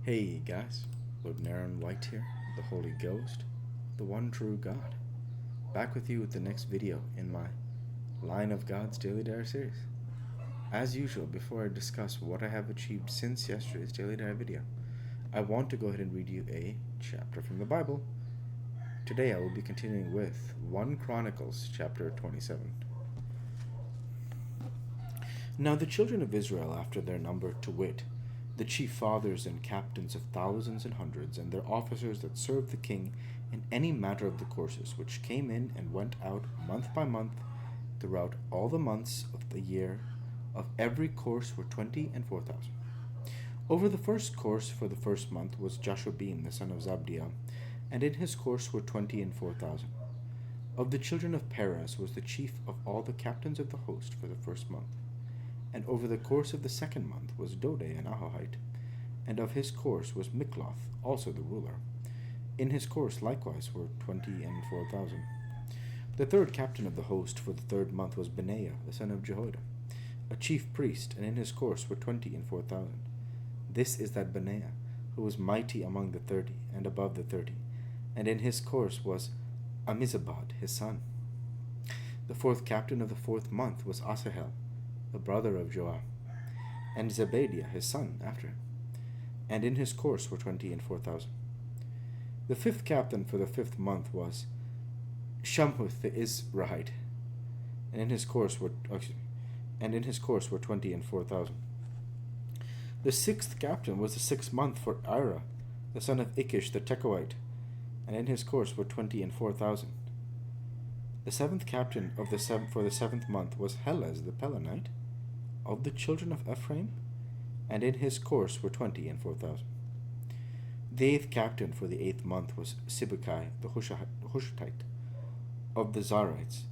Hey guys, Lord Naren White here, the Holy Ghost, the one true God, back with you with the next video in my Line of God's Daily Diary series. As usual, before I discuss what I have achieved since yesterday's Daily Diary video, I want to go ahead and read you a chapter from the Bible. Today I will be continuing with 1 Chronicles chapter 27. Now the children of Israel after their number, to wit, the chief fathers and captains of thousands and hundreds, and their officers that served the king in any matter of the courses, which came in and went out month by month throughout all the months of the year, of every course were 20 and 4,000. Over the first course for the first month was Jashobeam the son of Zabdiel, and in his course were 20 and 4,000. Of the children of Perez was the chief of all the captains of the host for the first month. And over the course of the second month was Dode an Ahohite, and of his course was Mikloth, also the ruler. In his course likewise were 20 and 4,000. The third captain of the host for the third month was Benaiah, the son of Jehoiada, a chief priest, and in his course were 20 and 4,000. This is that Benaiah, who was mighty among the 30, and above the 30, and in his course was Amizabad, his son. The fourth captain of the fourth month was Asahel, the brother of Joab, and Zebadiah his son after him, and in his course were 20 and 4,000. The fifth captain for the fifth month was Shamhuth the Israelite, and in his course were 20 and 4,000. The sixth captain was the sixth month for Ira, the son of Ikish the Tekoite, and in his course were 20 and 4,000. The seventh captain of for the seventh month was Helez the Pelonite, of the children of Ephraim, and in his course were 20 and 4,000. The eighth captain for the eighth month was Sibbecai the Hushathite, of the Zarites,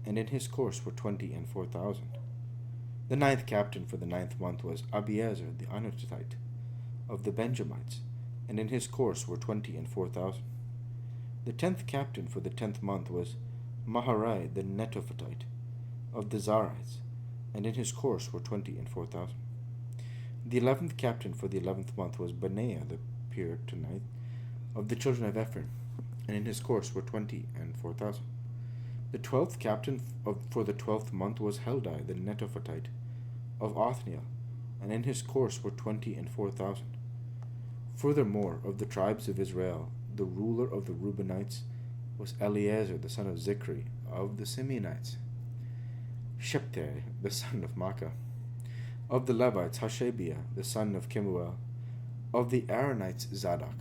and in his course were 20 and 4,000. The ninth captain for the ninth month was Abiezer the Anathite, of the Benjamites, and in his course were 20 and 4,000. The 10th captain for the 10th month was Maharai the Netophathite, of the Zarites, and in his course were 20 and 4,000. The 11th captain for the 11th month was Benaiah the Piratonite, of the children of Ephraim, and in his course were 20 and 4,000. The 12th captain for the 12th month was Heldai the Netophathite, of Othniel, and in his course were 20 and 4,000. Furthermore, of the tribes of Israel, the ruler of the Reubenites was Eleazar the son of Zichri, of the Simeonites, Sheptai the son of Makkah, of the Levites Hashabiah the son of Kemuel, of the Aaronites Zadok,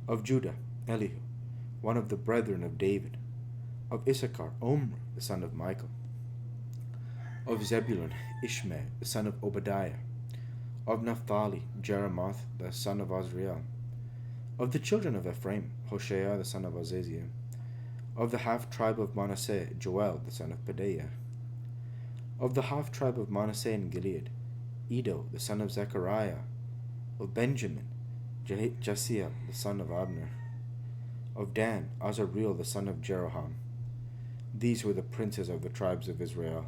of Judah Elihu, one of the brethren of David, of Issachar Omer the son of Michael, of Zebulun Ishmael the son of Obadiah, of Naphtali Jeremoth the son of Azriel, of the children of Ephraim Hoshea the son of Azaziah, of the half-tribe of Manasseh Joel the son of Pedaiah, of the half-tribe of Manasseh in Gilead Edo the son of Zechariah, of Benjamin Jasiel the son of Abner, of Dan Azareel the son of Jeroham. These were the princes of the tribes of Israel.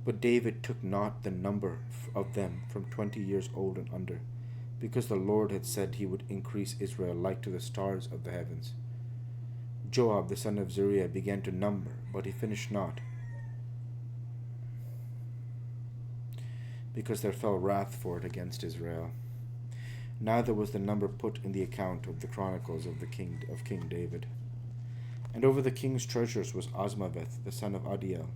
But David took not the number of them from 20 years old and under, because the Lord had said he would increase Israel like to the stars of the heavens. Joab the son of Zeruiah began to number, but he finished not, because there fell wrath for it against Israel. Neither was the number put in the account of the Chronicles of King David. And over the king's treasures was Asmaveth the son of Adiel,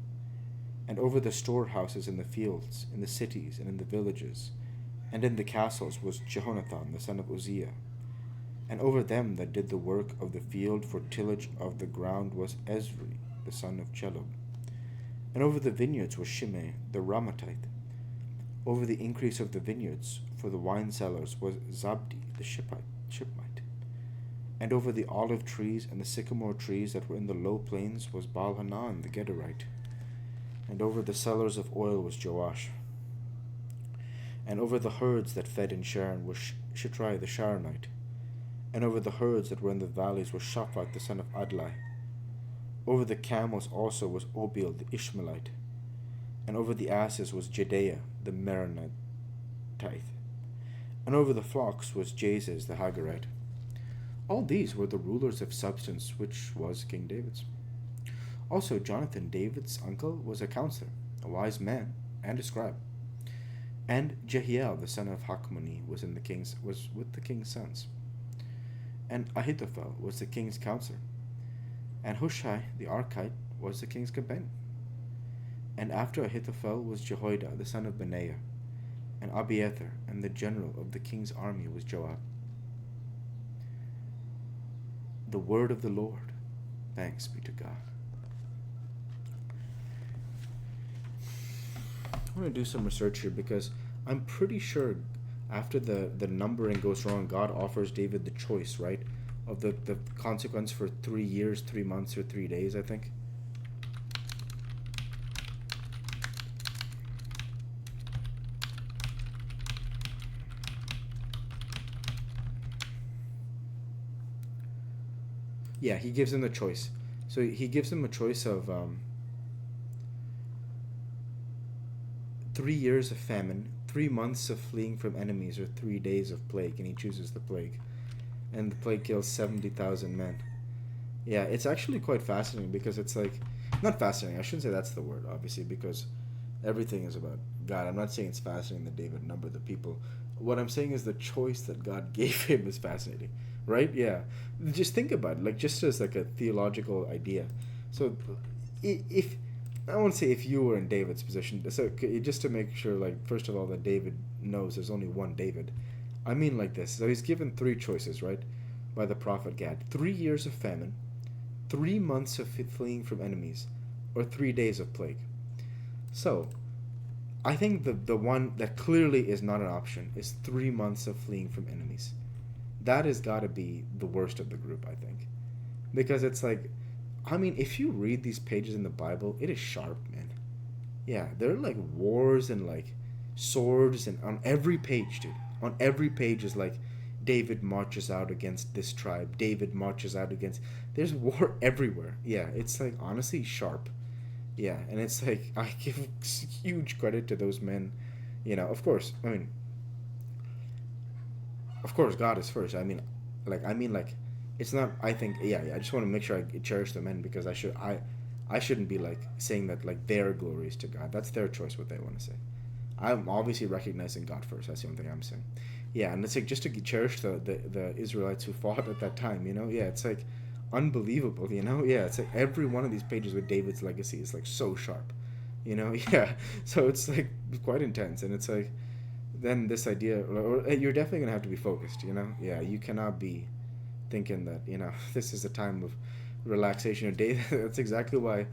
and over the storehouses in the fields, in the cities, and in the villages, and in the castles was Jehonathan the son of Uzziah. And over them that did the work of the field for tillage of the ground was Ezri the son of Chelub. And over the vineyards was Shimei the Ramathite. Over the increase of the vineyards for the wine cellars was Zabdi the Shipmite. And over the olive trees and the sycamore trees that were in the low plains was Baal-Hanan the Gederite. And over the cellars of oil was Joash. And over the herds that fed in Sharon was Shitrai the Sharonite. And over the herds that were in the valleys was Shaphat the son of Adlai. Over the camels also was Obil the Ishmaelite. And over the asses was Jedaiah the Meronite. and over the flocks was Jazes the Hagarite. All these were the rulers of substance, which was King David's. Also Jonathan, David's uncle, was a counselor, a wise man, and a scribe. And Jehiel, the son of Hakmoni, was with the king's sons. And Ahithophel was the king's counselor. And Hushai the Archite was the king's companion. And after Ahithophel was Jehoiada, the son of Benaiah. And Abiathar, and the general of the king's army was Joab. The word of the Lord. Thanks be to God. I'm going to do some research here because I'm pretty sure after the numbering goes wrong, God offers David the choice, right? Of the consequence for 3 years, 3 months, or 3 days, I think. Yeah, he gives him the choice. So he gives him a choice of 3 years of famine, 3 months of fleeing from enemies, or 3 days of plague, and he chooses the plague. And the plague kills 70,000 men. Yeah, it's actually quite fascinating because it's like, not fascinating, I shouldn't say that's the word, obviously, because everything is about God. I'm not saying it's fascinating that David numbered the people. What I'm saying is the choice that God gave him is fascinating, right? Yeah. Just think about it, like just as like a theological idea. So if I won't say if you were in David's position, so just to make sure, like, first of all, that David knows there's only one David. I mean like this. So he's given 3 choices, right, by the prophet Gad. 3 years of famine, 3 months of fleeing from enemies, or 3 days of plague. So I think the one that clearly is not an option is 3 months of fleeing from enemies. That has got to be the worst of the group, I think. Because it's like, I mean, if you read these pages in the Bible, it is sharp, man. Yeah, there are like wars and like swords, and on every page, dude. On every page is like, David marches out against this tribe. David marches out against. There's war everywhere. Yeah, it's like honestly sharp. Yeah, and it's like I give huge credit to those men. Of course. I mean, of course, God is first. I mean, it's not. I think, yeah. I just want to make sure I cherish the men because I shouldn't be like saying that like their glory is to God. That's their choice what they want to say. I'm obviously recognizing God first. That's the only thing I'm saying. Yeah, and it's like just to cherish the Israelites who fought at that time. Yeah, it's like unbelievable. Yeah, it's like every one of these pages with David's legacy is like so sharp. Yeah. So it's like quite intense, and it's like then this idea, or you're definitely gonna have to be focused. Yeah, you cannot be thinking that this is a time of relaxation or day. That's exactly why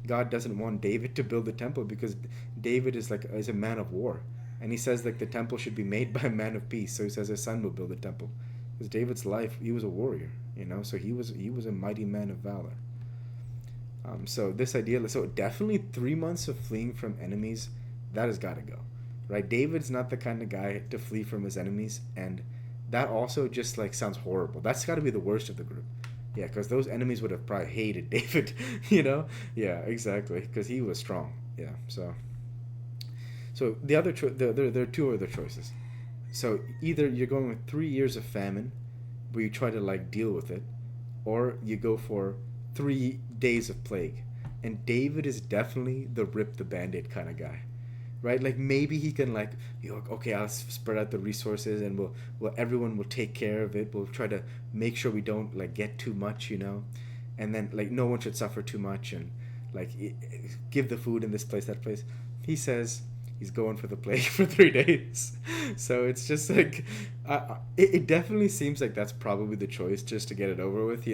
God doesn't want David to build the temple, because David is a man of war, and he says like the temple should be made by a man of peace. So he says his son will build the temple, because David's life, he was a warrior, so he was a mighty man of valor. So this idea, so definitely 3 months of fleeing from enemies, that has got to go, right? David's not the kind of guy to flee from his enemies, and that also just like sounds horrible. That's got to be the worst of the group. Yeah, because those enemies would have probably hated David, Yeah, exactly, because he was strong. Yeah, so the other there are 2 other choices. So either you're going with 3 years of famine, where you try to like deal with it, or you go for 3 days of plague. And David is definitely the rip the band-aid kind of guy, right? Like maybe he can like, okay, I'll spread out the resources, and everyone will take care of it. We'll try to make sure we don't like get too much, and then like no one should suffer too much, and like give the food in this place, that place. He says he's going for the plague for 3 days. So it's just like, it definitely seems like that's probably the choice, just to get it over with,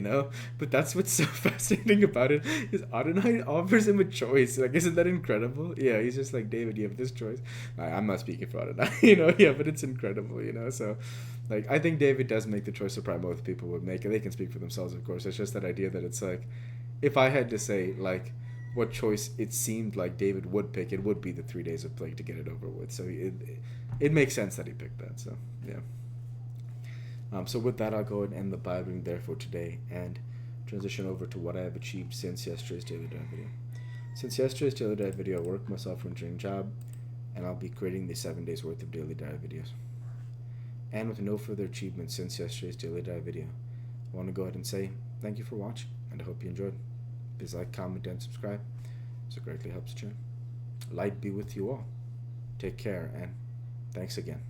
But that's what's so fascinating about it, is Adonai offers him a choice. Like, isn't that incredible? Yeah, he's just like, David, you have this choice. I'm not speaking for Adonai, Yeah, but it's incredible, So, like, I think David does make the choice that probably most people would make, and they can speak for themselves, of course. It's just that idea that it's like, if I had to say, like, what choice it seemed like David would pick, it would be the 3 days of plague to get it over with. So it makes sense that he picked that. So yeah. So with that, I'll go ahead and end the Bible reading there for today, and transition over to what I have achieved since yesterday's daily dive video. Since yesterday's daily dive video, I worked myself from a dream job, and I'll be creating the 7 days worth of daily dive videos. and with no further achievements since yesterday's daily dive video. I want to go ahead and say thank you for watching, and I hope you enjoyed. Please like, comment, and subscribe, so it greatly helps the channel. Light be with you all. Take care, and thanks again.